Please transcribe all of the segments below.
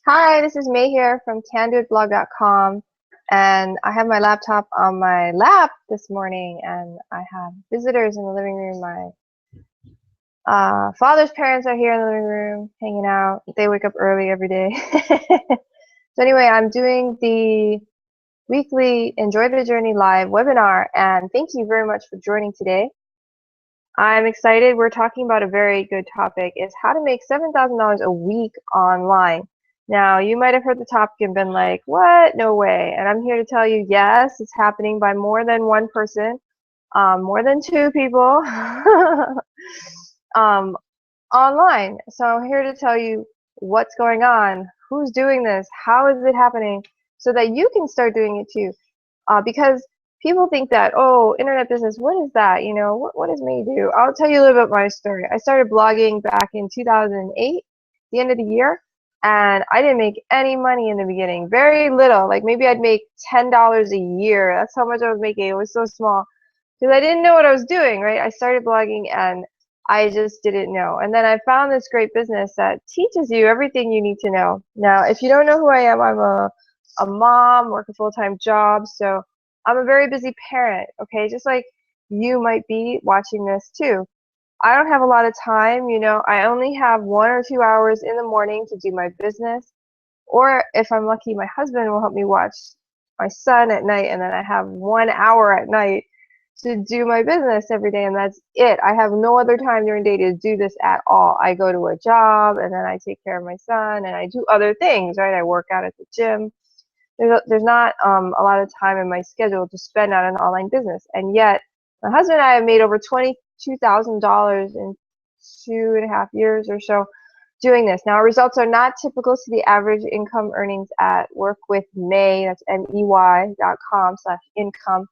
Hi, this is May here from CanDoItBlog.com, and I have my laptop on my lap this morning, and I have visitors in the living room. My father's parents are here in the living room hanging out. They wake up early every day. So anyway, I'm doing the weekly Enjoy the Journey live webinar, and thank you very much for joining today. I'm excited. We're talking about a very good topic. It's how to make $7,000 a week online. Now, you might have heard the topic and been like, what? No way. And I'm here to tell you, yes, it's happening by more than one person, more than two people um, online. So I'm here to tell you what's going on, who's doing this, how is it happening, so that you can start doing it too. Because people think that, oh, internet business, what is that? You know, what does May do? I'll tell you a little bit about my story. I started blogging back in 2008, the end of the year, and I didn't make any money in the beginning. Very little. Like maybe I'd make $10 a year. That's how much I was making. It was so small because I didn't know what I was doing, right? I started blogging and I just didn't know. And then I found this great business that teaches you everything you need to know. Now, if you don't know who I am, I'm a mom, work a full-time job, so I'm a very busy parent, okay? Just like you might be watching this too. I don't have a lot of time, you know. I only have 1 or 2 hours in the morning to do my business, or if I'm lucky, my husband will help me watch my son at night, and then I have 1 hour at night to do my business every day, and that's it. I have no other time during the day to do this at all. I go to a job, and then I take care of my son, and I do other things, right? I work out at the gym. There's not a lot of time in my schedule to spend on an online business, and yet my husband and I have made over $22,000 in 2.5 years or so doing this. Now, our results are not typical to the average income earnings at workwithmey, that's mey.com/income.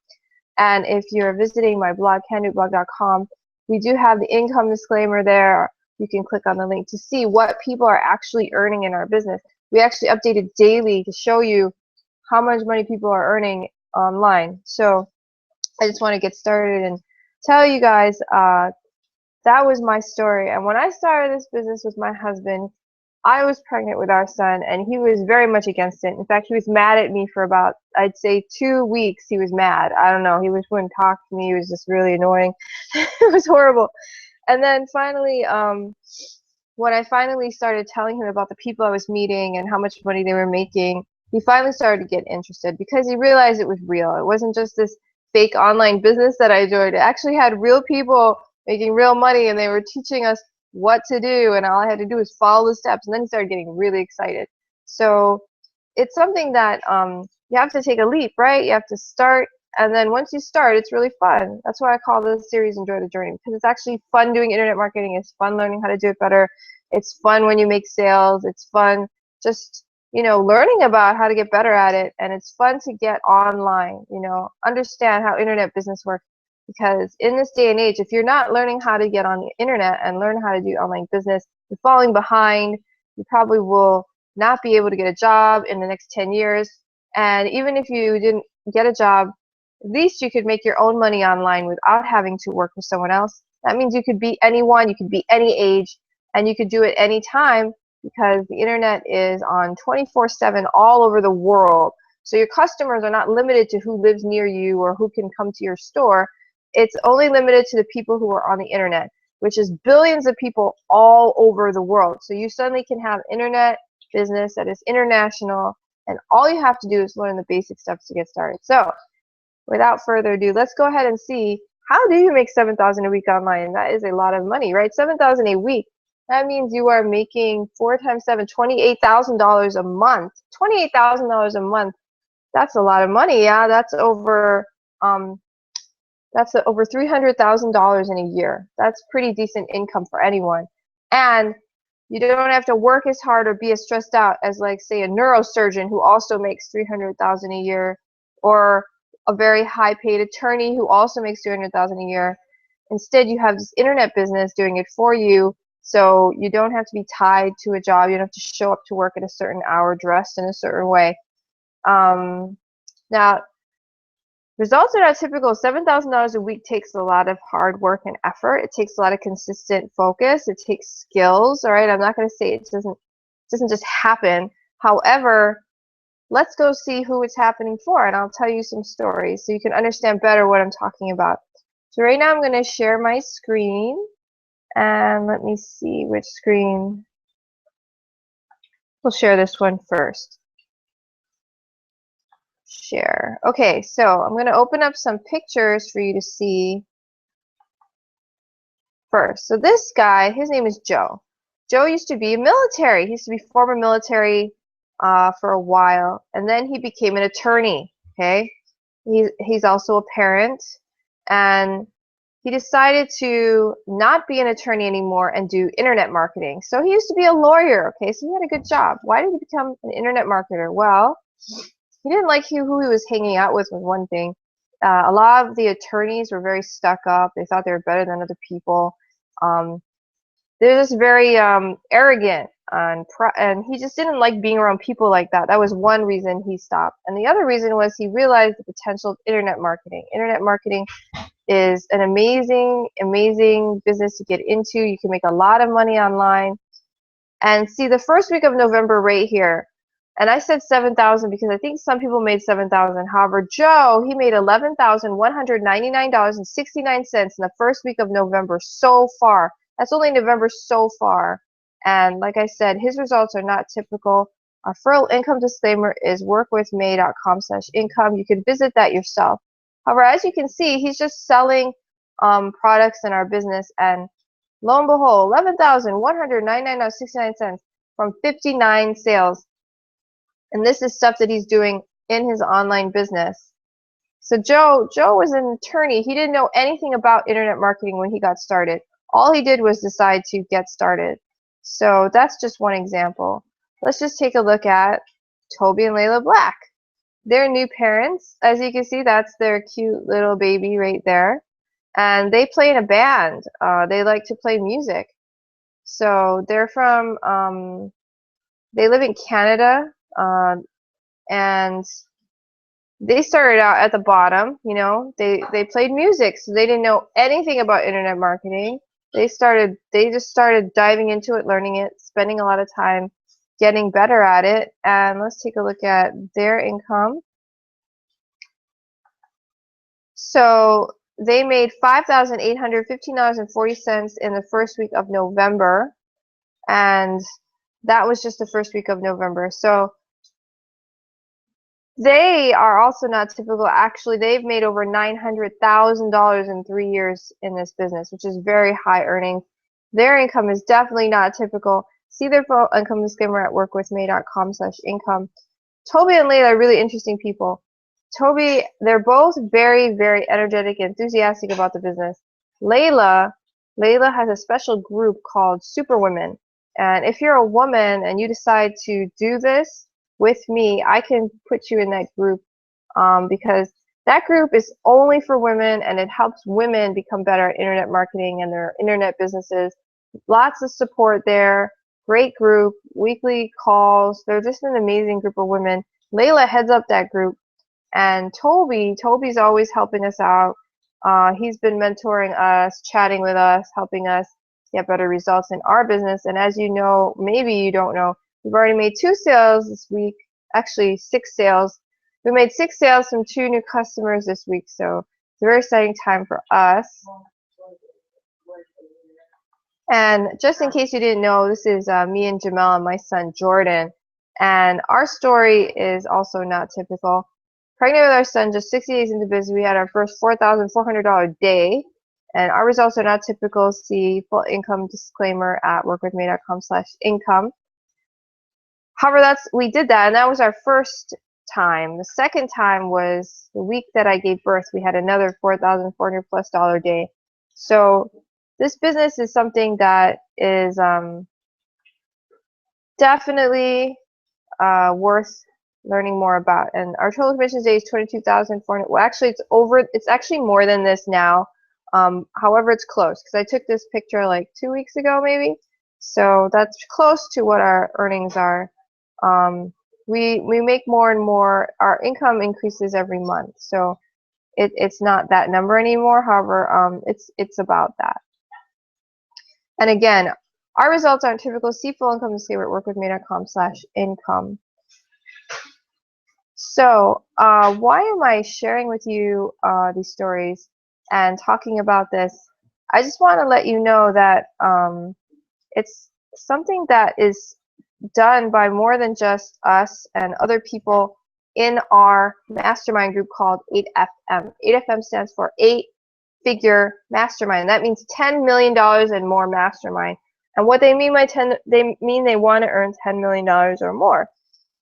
And if you're visiting my blog, candoblog.com, we do have the income disclaimer there. You can click on the link to see what people are actually earning in our business. We actually update it daily to show you how much money people are earning online. So I just want to get started and tell you guys that was my story. And when I started this business with my husband, I was pregnant with our son, and he was very much against it. In fact, he was mad at me for about, I'd say, 2 weeks. He was mad. I don't know. He wouldn't talk to me. He was just really annoying. It was horrible. And then finally, when I finally started telling him about the people I was meeting and how much money they were making, he finally started to get interested because he realized it was real. It wasn't just this fake online business that I joined. It actually had real people making real money, and they were teaching us what to do, and all I had to do was follow the steps. And then he started getting really excited. So it's something that you have to take a leap, right? You have to start, and then once you start, it's really fun. That's why I call this series Enjoy the Journey, because it's actually fun doing internet marketing. It's fun learning how to do it better. It's fun when you make sales. It's fun just, learning about how to get better at it. And it's fun to get online, understand how internet business works. Because in this day and age, if you're not learning how to get on the internet and learn how to do online business, you're falling behind. You probably will not be able to get a job in the next 10 years. And even if you didn't get a job, at least you could make your own money online without having to work for someone else. That means you could be anyone, you could be any age, and you could do it any time because the internet is on 24/7 all over the world. So your customers are not limited to who lives near you or who can come to your store. It's only limited to the people who are on the internet, which is billions of people all over the world. So you suddenly can have internet business that is international, and all you have to do is learn the basic steps to get started. So without further ado, let's go ahead and see, how do you make $7,000 a week online? That is a lot of money, right? $7,000 a week. That means you are making 4 times 7, $28,000 a month. $28,000 a month. That's a lot of money. Yeah, that's over over $300,000 in a year. That's pretty decent income for anyone. And you don't have to work as hard or be as stressed out as, like, say, a neurosurgeon who also makes $300,000 a year, or a very high-paid attorney who also makes $300,000 a year. Instead, you have this internet business doing it for you, so you don't have to be tied to a job. You don't have to show up to work at a certain hour, dressed in a certain way. Now, results are not typical. $7,000 a week takes a lot of hard work and effort. It takes a lot of consistent focus. It takes skills. All right, I'm not going to say it doesn't just happen. However, let's go see who it's happening for, and I'll tell you some stories so you can understand better what I'm talking about. So right now I'm going to share my screen, and let me see which screen. We'll share this one first. Share. Okay, so I'm going to open up some pictures for you to see first. So this guy, his name is Joe. Joe used to be military. He used to be former military for a while, and then he became an attorney. Okay, he's also a parent, and he decided to not be an attorney anymore and do internet marketing. So he used to be a lawyer. Okay, so he had a good job. Why did he become an internet marketer? Well, he didn't like who he was hanging out with, was one thing. A lot of the attorneys were very stuck up. They thought they were better than other people. Um, they're just very arrogant, and he just didn't like being around people like that. That was one reason he stopped. And the other reason was he realized the potential of internet marketing. Internet marketing is an amazing, amazing business to get into. You can make a lot of money online. And see, the first week of November right here, and I said 7,000 because I think some people made 7,000. However, Joe, he made $11,199.69 in the first week of November so far. That's only November so far. And like I said, his results are not typical. Our full income disclaimer is workwithmey.com/income. You can visit that yourself. However, as you can see, he's just selling products in our business, and lo and behold, $11,199.69 from 59 sales. And this is stuff that he's doing in his online business. So Joe was an attorney. He didn't know anything about internet marketing when he got started. All he did was decide to get started. So that's just one example. Let's just take a look at Toby and Layla Black. They're new parents. As you can see, that's their cute little baby right there. And they play in a band. They like to play music. So they're from, they live in Canada, and they started out at the bottom. You know, they played music, so they didn't know anything about internet marketing. They just started diving into it, learning it, spending a lot of time getting better at it. And let's take a look at their income. So they made $5,815.40 in the first week of November, and that was just the first week of November. So they are also not typical. Actually, they've made over $900,000 in 3 years in this business, which is very high earnings. Their income is definitely not typical. See their full income disclaimer at workwithmey.com/income. Toby and Layla are really interesting people. Toby, they're both very, very energetic and enthusiastic about the business. Layla has a special group called Superwomen. And if you're a woman and you decide to do this with me, I can put you in that group, because that group is only for women, and it helps women become better at internet marketing and their internet businesses. Lots of support there. Great group, weekly calls. They're just an amazing group of women. Layla heads up that group. And Toby's always helping us out. He's been mentoring us, chatting with us, helping us get better results in our business. And as you know, maybe you don't know, we've already made 2 sales this week, actually 6 sales. We made 6 sales from 2 new customers this week, so it's a very exciting time for us. And just in case you didn't know, this is me and Jamel and my son Jordan. And our story is also not typical. Pregnant with our son, just 60 days into business, we had our first $4,400 day. And our results are not typical. See full income disclaimer at workwithmey.com/income. However, we did that, and that was our first time. The second time was the week that I gave birth. We had another $4,400+ day. So this business is something that is definitely worth learning more about. And our total commissions day is $22,400. Well, actually, it's actually more than this now. However, it's close because I took this picture like 2 weeks ago, maybe. So that's close to what our earnings are. We make more and more. Our income increases every month, so it's not that number anymore. However, it's about that. And again, our results aren't typical. See full income disclaimer at workwithmey.com/income. So, why am I sharing with you these stories and talking about this? I just want to let you know that it's something that is done by more than just us and other people in our mastermind group called 8FM. 8FM stands for 8-figure mastermind. That means $10 million and more mastermind. And what they mean by they mean they want to earn $10 million or more.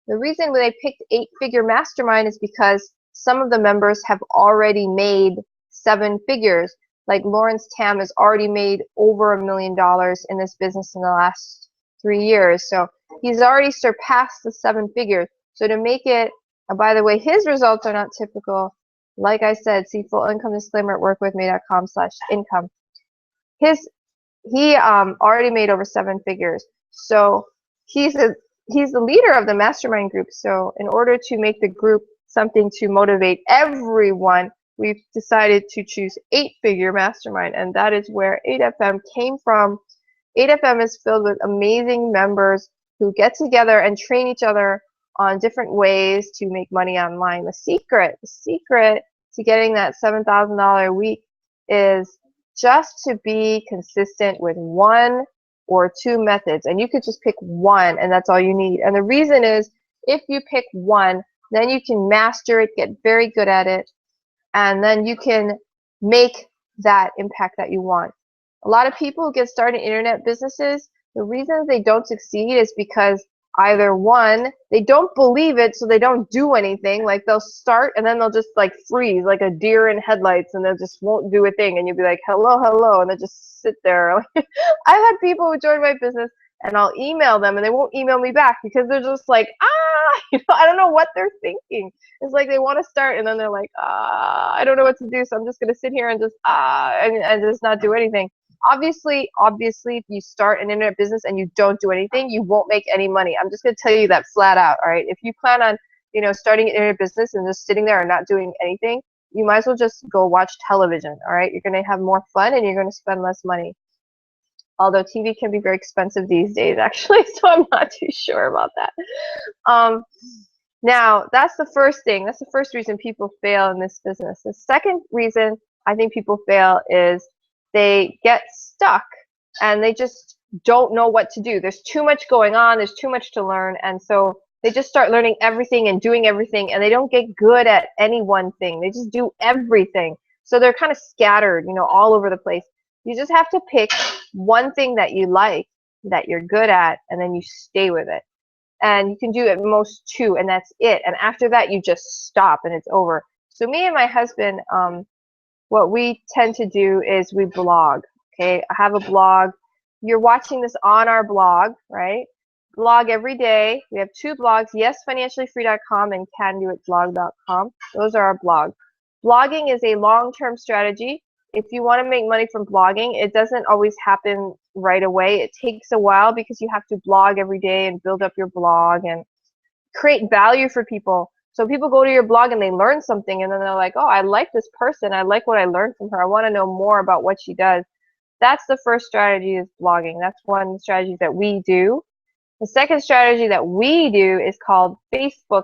The reason they picked 8-figure mastermind is because some of the members have already made 7 figures. Like Lawrence Tam has already made over $1 million in this business in the last 3 years. So he's already surpassed the 7 figures. So to make it, by the way, his results are not typical. Like I said, see full income disclaimer at workwithme.com/income. He already made over 7 figures. So he's the leader of the mastermind group. So in order to make the group something to motivate everyone, we've decided to choose 8-figure mastermind, and that is where 8FM came from. 8FM is filled with amazing members who get together and train each other on different ways to make money online. The secret to getting that $7,000 a week is just to be consistent with 1 or 2 methods, and you could just pick 1 and that's all you need. And the reason is, if you pick 1, then you can master it, get very good at it, and then you can make that impact that you want. A lot of people get started in internet businesses. The reason they don't succeed is because either 1, they don't believe it, so they don't do anything. Like they'll start and then they'll just like freeze like a deer in headlights, and they just won't do a thing, and you'll be like, hello, hello, and they just sit there. I've had people who join my business and I'll email them and they won't email me back because they're just like, I don't know what they're thinking. It's like they want to start and then they're like, I don't know what to do, so I'm just gonna sit here and just and just not do anything. Obviously, if you start an internet business and you don't do anything, you won't make any money. I'm just going to tell you that flat out, all right? If you plan on, starting an internet business and just sitting there and not doing anything, you might as well just go watch television, all right? You're going to have more fun and you're going to spend less money. Although TV can be very expensive these days, actually, so I'm not too sure about that. Now, that's the first thing. That's the first reason people fail in this business. The second reason I think people fail is they get stuck and they just don't know what to do. There's too much going on, there's too much to learn, and so they just start learning everything and doing everything, and they don't get good at any one thing. They just do everything. So they're kind of scattered, all over the place. You just have to pick one thing that you like, that you're good at, and then you stay with it. And you can do at most 2, and that's it. And after that, you just stop and it's over. So me and my husband, what we tend to do is we blog. Okay, I have a blog. You're watching this on our blog, right? Blog every day. We have 2 blogs, yesfinanciallyfree.com and candoitblog.com. Those are our blogs. Blogging is a long-term strategy. If you want to make money from blogging, it doesn't always happen right away. It takes a while because you have to blog every day and build up your blog and create value for people. So people go to your blog and they learn something, and then they're like, oh, I like this person. I like what I learned from her. I want to know more about what she does. That's the first strategy, is blogging. That's one strategy that we do. The second strategy that we do is called Facebook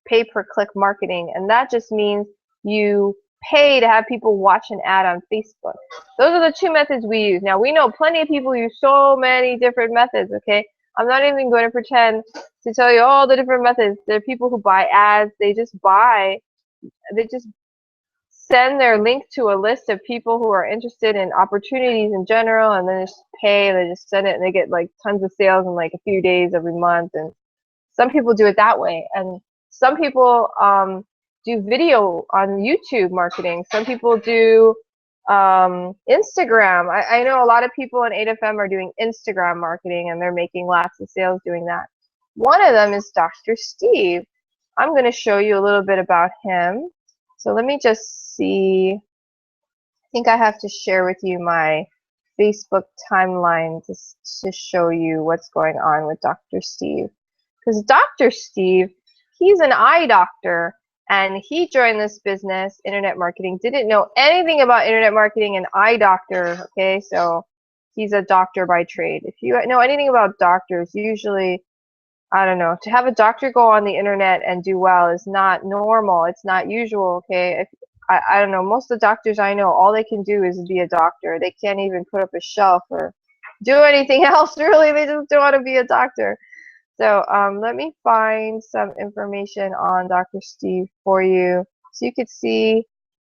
pay-per-click marketing, and that just means you pay to have people watch an ad on Facebook. Those are the 2 methods we use. Now, we know plenty of people use so many different methods, okay? I'm not even going to pretend to tell you all the different methods. There are people who buy ads. They just send their link to a list of people who are interested in opportunities in general, and then just pay, and they just send it, and they get like tons of sales in like a few days every month. And some people do it that way, and some people do video on YouTube marketing. Some people do Instagram. I know a lot of people in 8FM are doing Instagram marketing, and they're making lots of sales doing that. One of them is Dr. Steve. I'm going to show you a little bit about him. So let me just see. I think I have to share with you my Facebook timeline to show you what's going on with Dr. Steve. Because Dr. Steve, he's an eye doctor, and he joined this business, internet marketing, didn't know anything about internet marketing and eye doctor, okay? So he's a doctor by trade. If you know anything about doctors, usually I don't know, to have a doctor go on the internet and do well is not normal. It's not usual, okay? I don't know, most of the doctors I know, all they can do is be a doctor. They can't even put up a shelf or do anything else, really. They just don't want to be a doctor. So let me find some information on Dr. Steve for you so you could see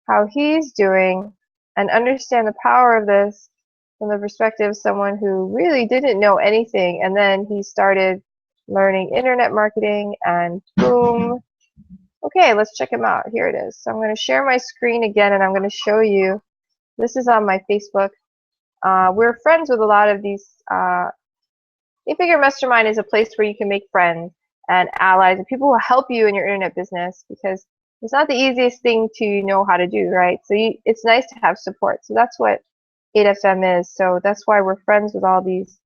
how he's doing and understand the power of this from the perspective of someone who really didn't know anything, and then he started learning internet marketing and boom. Okay, let's check him out. Here it is. So I'm going to share my screen again and I'm going to show you. This is on my Facebook. We're friends with a lot of these. Eight-Figure Mastermind is a place where you can make friends and allies and people who will help you in your internet business, because it's not the easiest thing to know how to do, right? So it's nice to have support. So that's what 8FM is. So that's why we're friends with all these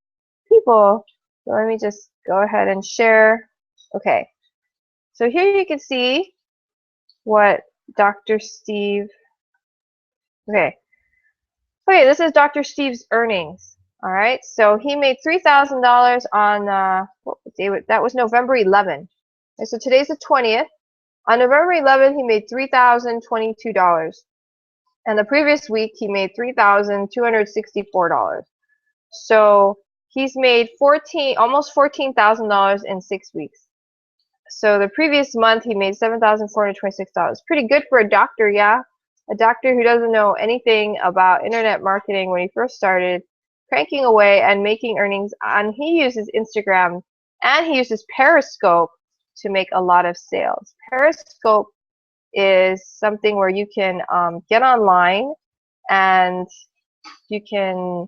people. So let me just go ahead and share. Okay. So here you can see what Dr. Steve. Okay. Okay, this is Dr. Steve's earnings. All right. So he made $3,000 on what day? That was November 11th. And so today's the 20th. On November 11th, he made $3,022. And the previous week, he made $3,264. So he's made almost $14,000 in 6 weeks. So the previous month, he made $7,426. Pretty good for a doctor, yeah? A doctor who doesn't know anything about internet marketing when he first started, cranking away and making earnings. And he uses Instagram and he uses Periscope to make a lot of sales. Periscope is something where you can get online and you can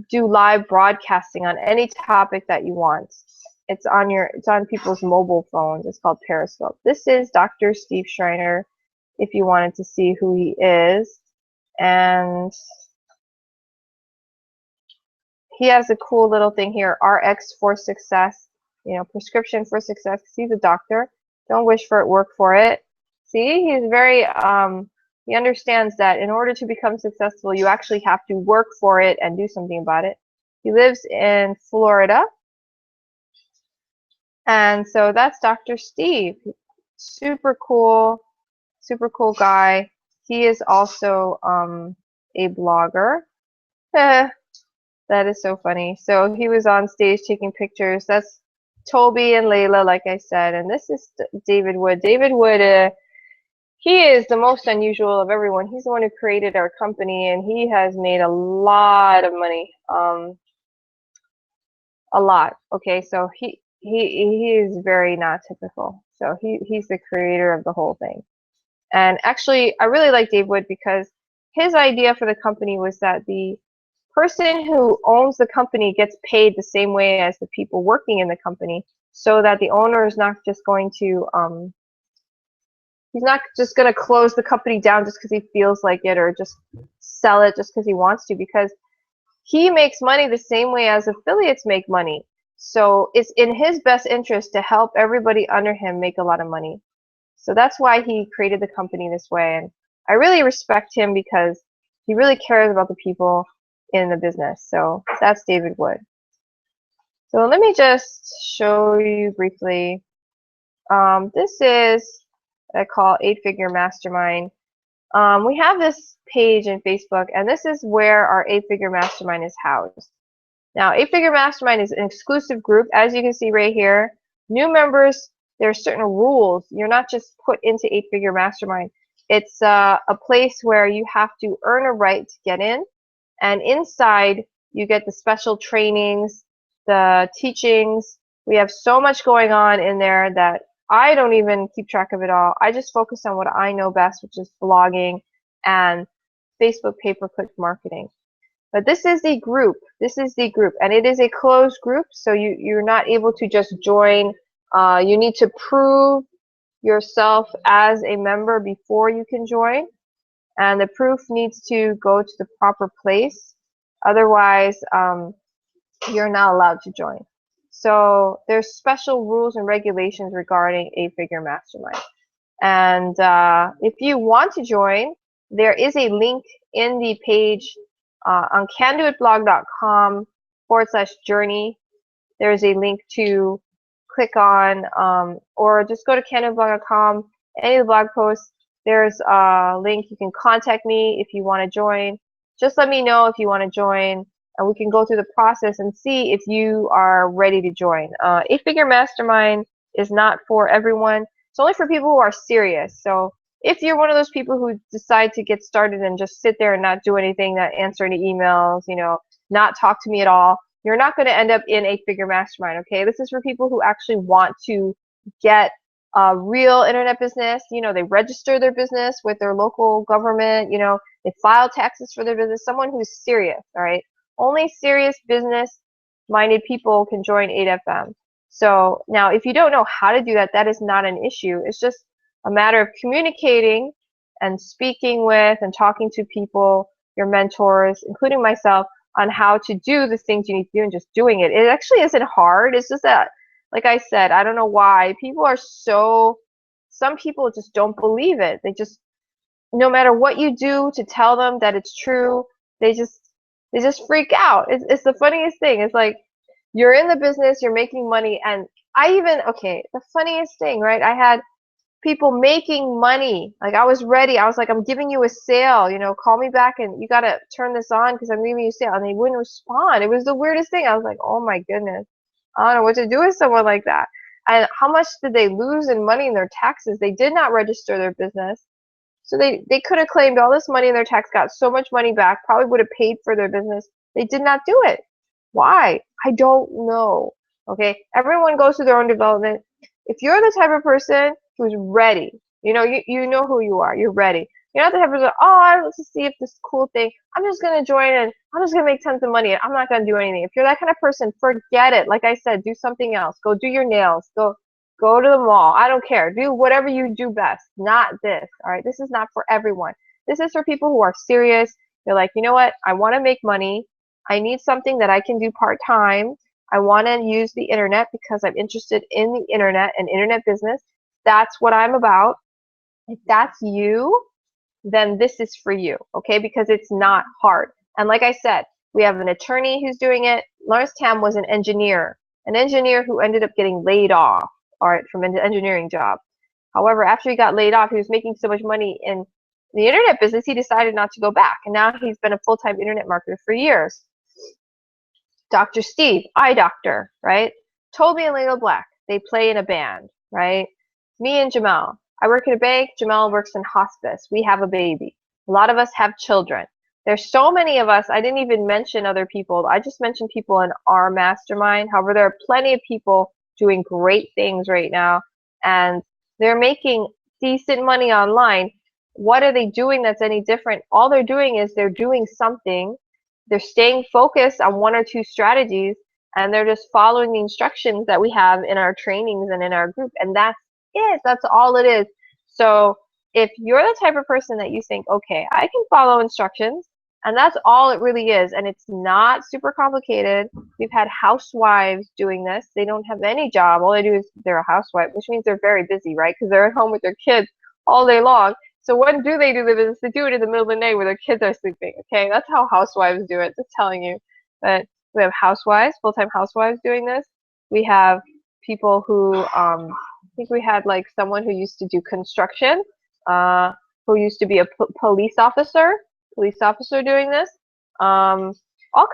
do live broadcasting on any topic that you want. It's on people's mobile phones. It's called Periscope. This is Dr. Steve Schreiner, if you wanted to see who he is. And he has a cool little thing here, RX for success, prescription for success. He's a doctor. Don't wish for it, work for it. See, he's very, he understands that in order to become successful, you actually have to work for it and do something about it. He lives in Florida. And so that's Dr. Steve. Super cool guy. He is also a blogger. That is so funny. So he was on stage taking pictures. That's Toby and Layla, like I said. And this is David Wood. David Wood, he is the most unusual of everyone. He's the one who created our company, and he has made a lot of money. A lot. Okay, so he is very not typical. So he's the creator of the whole thing. And actually, I really like Dave Wood because his idea for the company was that the person who owns the company gets paid the same way as the people working in the company, so that the owner is not just going to he's not just going to close the company down just because he feels like it, or just sell it just because he wants to, because he makes money the same way as affiliates make money. So it's in his best interest to help everybody under him make a lot of money. So that's why he created the company this way. And I really respect him because he really cares about the people in the business. So that's David Wood. So let me just show you briefly. This is what I call 8-Figure Mastermind. We have this page in Facebook, and this is where our 8-Figure Mastermind is housed. Now, 8-Figure Mastermind is an exclusive group, as you can see right here. New members, there are certain rules. You're not just put into 8-Figure Mastermind. It's a place where you have to earn a right to get in, and inside you get the special trainings, the teachings. We have so much going on in there that I don't even keep track of it all. I just focus on what I know best, which is blogging and Facebook pay-per-click marketing. But this is the group. This is the group, and it is a closed group, so you're not able to just join. You need to prove yourself as a member before you can join, and the proof needs to go to the proper place. Otherwise, you're not allowed to join. So there's special rules and regulations regarding 8-Figure Mastermind. And if you want to join, there is a link in the page on candoitblog.com/journey. There's a link to click on, or just go to canvablog.com. Any of the blog posts, there's a link. You can contact me if you want to join. Just let me know if you want to join, and we can go through the process and see if you are ready to join. 8-Figure Mastermind is not for everyone. It's only for people who are serious. So if you're one of those people who decide to get started and just sit there and not do anything, not answer any emails, not talk to me at all, you're not going to end up in 8-Figure Mastermind, okay? This is for people who actually want to get a real internet business. They register their business with their local government, they file taxes for their business, someone who's serious, all right? Only serious business-minded people can join 8FM. So now, if you don't know how to do that, that is not an issue. It's just a matter of communicating and speaking with and talking to people, your mentors, including myself, on how to do the things you need to do and just doing it. It actually isn't hard. It's just that, like I said, I don't know why. Some people just don't believe it. They just, no matter what you do to tell them that it's true, they just freak out. It's the funniest thing. It's like, you're in the business, you're making money, and the funniest thing, right? I had people making money. Like, I was ready. I was like, I'm giving you a sale, call me back and you got to turn this on because I'm giving you a sale. And they wouldn't respond. It was the weirdest thing. I was like, oh my goodness. I don't know what to do with someone like that. And how much did they lose in money in their taxes? They did not register their business. So they could have claimed all this money in their tax, got so much money back, probably would have paid for their business. They did not do it. Why? I don't know. Okay? Everyone goes through their own development. If you're the type of person who's ready, you know who you are, you're ready. You're not the type of person, oh, I want to see if this cool thing, I'm just going to join and I'm just going to make tons of money and I'm not going to do anything. If you're that kind of person, forget it. Like I said, do something else. Go do your nails. Go to the mall. I don't care. Do whatever you do best. Not this. All right? This is not for everyone. This is for people who are serious. They're like, you know what? I want to make money. I need something that I can do part-time. I want to use the internet because I'm interested in the internet and internet business. That's what I'm about. If that's you, then this is for you, okay? Because it's not hard. And like I said, we have an attorney who's doing it. Lawrence Tam was an engineer who ended up getting laid off, all right, from an engineering job. However, after he got laid off, he was making so much money in the internet business, he decided not to go back. And now he's been a full-time internet marketer for years. Dr. Steve, eye doctor, right? Toby and Layla Black, they play in a band, right? Me and Jamal. I work in a bank. Jamal works in hospice. We have a baby. A lot of us have children. There's so many of us. I didn't even mention other people. I just mentioned people in our mastermind. However, there are plenty of people doing great things right now, and they're making decent money online. What are they doing that's any different? All they're doing is they're doing something. They're staying focused on one or two strategies, and they're just following the instructions that we have in our trainings and in our group, and that's it. That's all it is. So if you're the type of person that you think, okay, I can follow instructions, and that's all it really is, and it's not super complicated. We've had housewives doing this. They don't have any job. All they do is they're a housewife, which means they're very busy, right? Because they're at home with their kids all day long. So when do they do the business? They do it in the middle of the night where their kids are sleeping, okay? That's how housewives do it, just telling you. But we have housewives, full-time housewives doing this. We have people who, I think we had like someone who used to do construction, who used to be a police officer doing this. All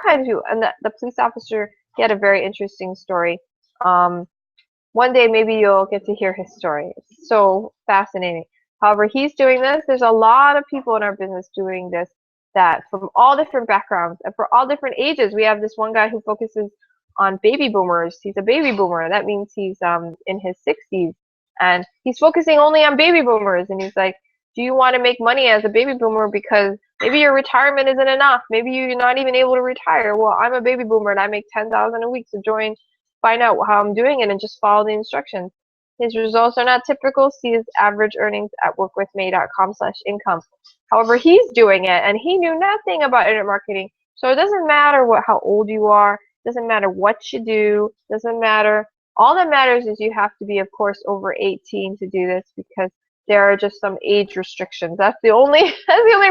kinds of people. And the police officer, he had a very interesting story. One day maybe you'll get to hear his story. It's so fascinating. However, he's doing this. There's a lot of people in our business doing this, that from all different backgrounds and for all different ages. We have this one guy who focuses on baby boomers. He's a baby boomer. That means he's in his 60s, and he's focusing only on baby boomers. And he's like, do you want to make money as a baby boomer because maybe your retirement isn't enough? Maybe you're not even able to retire. Well, I'm a baby boomer and I make $10,000 a week, so find out how I'm doing it and just follow the instructions. His results are not typical. See his average earnings at workwithmey.com/income. However, he's doing it, and he knew nothing about internet marketing. So it doesn't matter how old you are. It doesn't matter what you do. It doesn't matter. All that matters is you have to be, of course, over 18 to do this, because there are just some age restrictions. That's the only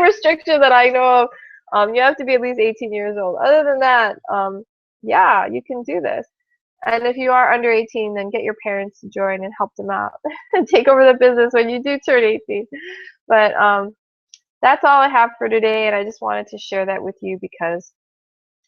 restriction that I know of. You have to be at least 18 years old. Other than that, yeah, you can do this. And if you are under 18, then get your parents to join and help them out and take over the business when you do turn 18. But that's all I have for today, and I just wanted to share that with you because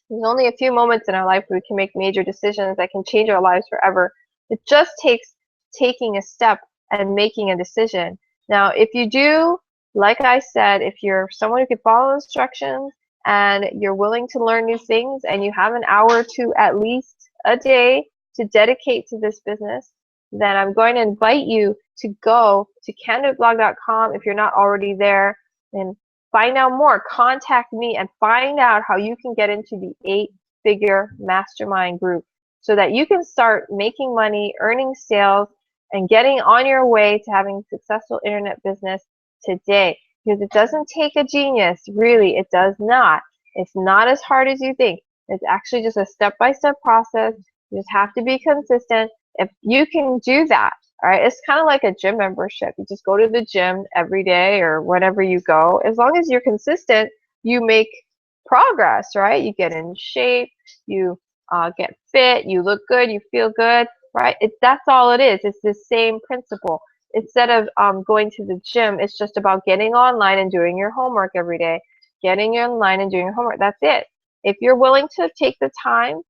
there's only a few moments in our life where we can make major decisions that can change our lives forever. It just takes taking a step and making a decision. Now, if you do, like I said, if you're someone who can follow instructions and you're willing to learn new things and you have an hour or two at least a day to dedicate to this business, then I'm going to invite you to go to candoitblog.com if you're not already there and find out more. Contact me and find out how you can get into the 8-figure mastermind group so that you can start making money, earning sales, and getting on your way to having a successful internet business today. Because it doesn't take a genius, really, it does not. It's not as hard as you think. It's actually just a step-by-step process. You just have to be consistent. If you can do that, all right, it's kind of like a gym membership. You just go to the gym every day or whenever you go. As long as you're consistent, you make progress, right? You get in shape, you get fit, you look good, you feel good, right? That's all it is. It's the same principle. Instead of going to the gym, it's just about getting online and doing your homework every day. Getting online and doing your homework. That's it. If you're willing to take the time,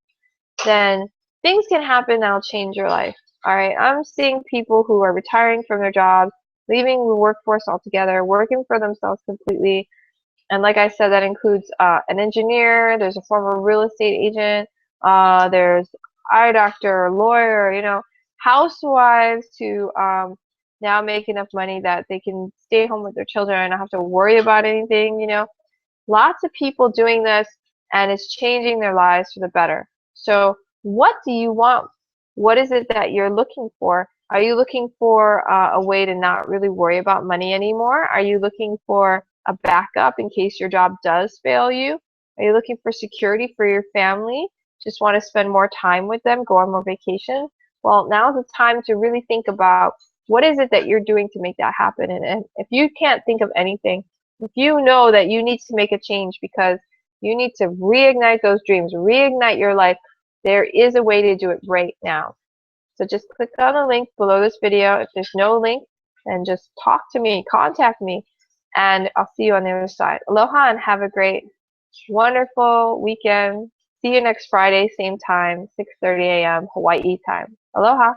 then things can happen that'll change your life. All right, I'm seeing people who are retiring from their jobs, leaving the workforce altogether, working for themselves completely. And like I said, that includes an engineer, there's a former real estate agent, there's eye doctor, lawyer, you know, housewives to now make enough money that they can stay home with their children and not have to worry about anything, you know. Lots of people doing this, and it's changing their lives for the better. So what do you want? What is it that you're looking for? Are you looking for a way to not really worry about money anymore? Are you looking for a backup in case your job does fail you? Are you looking for security for your family? Just want to spend more time with them, go on more vacation? Well, now's the time to really think about what is it that you're doing to make that happen. And if you can't think of anything, if you know that you need to make a change because you need to reignite those dreams, reignite your life, there is a way to do it right now. So just click on the link below this video. If there's no link, then just talk to me, contact me, and I'll see you on the other side. Aloha and have a great, wonderful weekend. See you next Friday, same time, 6:30 a.m. Hawaii time. Aloha.